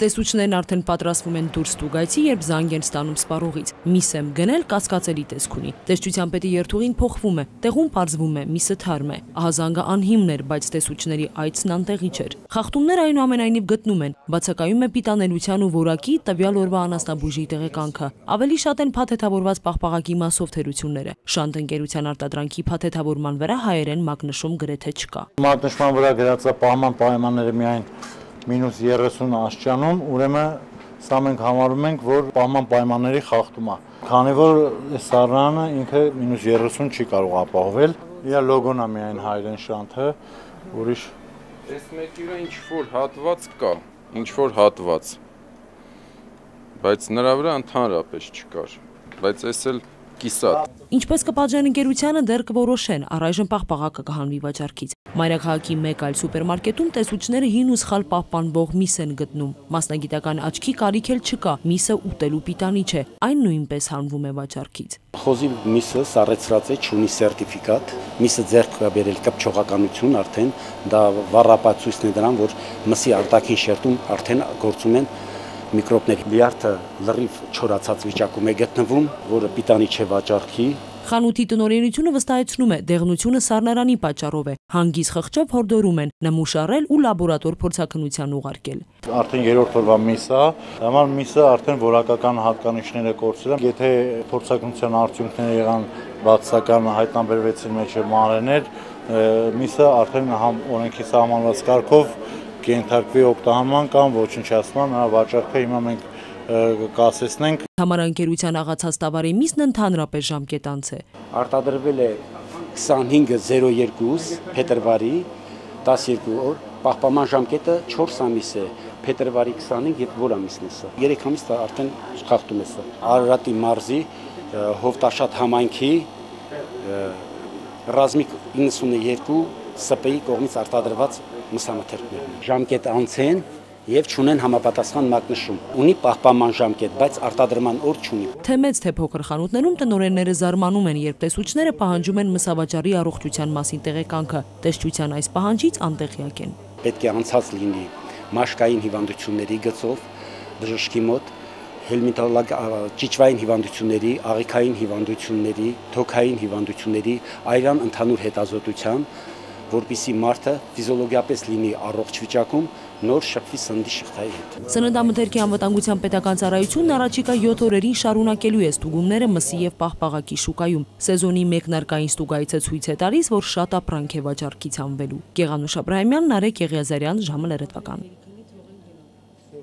Տեսուչներն արդեն պատրաստվում են դուրս ստուգայցի, երբ զանգ են ստանում սպառողից։ Միս եմ գնել, կասկածելի տեսք ունի։ Տեսչության պետի երթուղին փոխվում է, տեղում պարզվում է, միսը թարմ է։ Ահա զանգը անհիմն էր, բայց տեսուչների այցն անտեղի չէր։ Խախտումներ այնուամենայնիվ գտնում են, բացակայում է պիտանելիության ու որակի տվյալ օրվա անասնաբույժի տեղեկանքը։ Ավելի շատ են փաթեթավորված պաղպաղակի մասով թերությունները։ Շանտ ընկերության արտադրանքի փաթեթավորման վրա հայերեն մակնշում գրեթե չկա։ Մակնշման վրա գրած է պահման պայմանները միայն -30 աստիճանում, ուրեմն սա մենք համարում ենք, որ պահման պայմանների խախտում է։ Քանի որ այս սառնանը ինքը -30 չի կարող ապահովել, իր լոգոն է միայն հայերեն շանթը, ուրիշ այս մեկի վրա ինչ-որ հատված կա, ինչ-որ հատված, բայց նրա վրա ընդհանրապես չկար, բայց այս էլ կիսատ։ Ինչպես կպատժեն ընկերությանը, դեռ կորոշեն, առայժմ պաղպաղակը կհանվի վաճառքից։ Մայրաքաղաքի մեկ այլ սուպերմարկետում տեսուչները հին ու սխալ պահպանվող միս են գտնում։ Մասնագիտական աչքի կարիք էլ չկա, միսը ուտելու պիտանի չէ, այն նույնպես հանվում է վաճառքից։ Խոզի միսը սառեցրած է, չունի սերտիֆիկատ, միսը ձեռք կա բերել կպչողականություն արդեն, դա վառապացույցն է դրան, որ մսի արտաքին շերտում արդեն գործում են միկրոբներ։ Լյարդը լրիվ չորացած վիճակում է գտնվում, որը պիտանի չէ վաճառքի։ Խանութի տնօրենությունը վստահեցնում է, դեղնությունը սառնարանի պատճառով է, հանգիստ խղճով հորդորում են նմուշարել ու լաբորատոր փորձաքննության ուղարկել։ Արդեն երրորդ օրվա միս է, համար միսը արդեն որակական հատկանիշները կորցրել են։ Եթե փորձաքննության արդյունքները եղան բացասական, հայտնաբերվեցին մեջը մանրէներ, միսը արդեն օրենքի սահմանված կարգով կենթարկվի օգտահանման կամ ոչնչացման, նրա վաճառքը հիմա մենք կասեցնենք։ Համարանկերության աղացած տավարի միսն ընդհանրապես ժամկետանց է։ Արտադրվել է 25/02 փետրվարի 12 օր, պահպանման ժամկետը 4 ամիս է, փետրվարի 25 եւ որ ամիսն է սա։ 3 ամիս դա արդեն խախտում է սա։ Արարատի մարզի Հովտաշատ համայնքի ռազմիկ 92 ՍՊ-ի կողմից արտադրված մսամթերքներն են։ Ժամկետ անց են եւ չունեն համապատասխան մակնշում։ Ունի պահպանման ժամկետ, բայց արտադրման օր չունի։ Թե մեծ թե փոքր խանութներում տնօրենները զարմանում են, երբ տեսուչները պահանջում են մսավաճառի առողջության մասին տեղեկանքը։ Տեսչության այս պահանջից անտեղյակ են։ Պետք է անցած լինի մաշկային հիվանդությունների գծով, բժշկի մոտ, ճիճվային հիվանդությունների, աղիքային հիվանդությունների, թոքային հիվանդությունների, այրան ընդհանուր հետազոտության, որպեսզի մարդը ֆիզիոլոգիապես լինի առողջ վիճակում, նոր շփվի սննդի շղթայի հետ։ Սննդամթերքի անվտանգության պետական ծառայությունն առաջիկա 7 օրերին շարունակելու է ստուգումները մսի եւ պաղպաղակի շուկայում։ Սեզոնի մեկնարկային ստուգայցը ցույց է տալիս, որ շատ ապրանք է վաճառքից հանվելու։ Գեղանուշ Աբրահամյան, Նարեկ Եղիազարյան, ժամը լրատվական։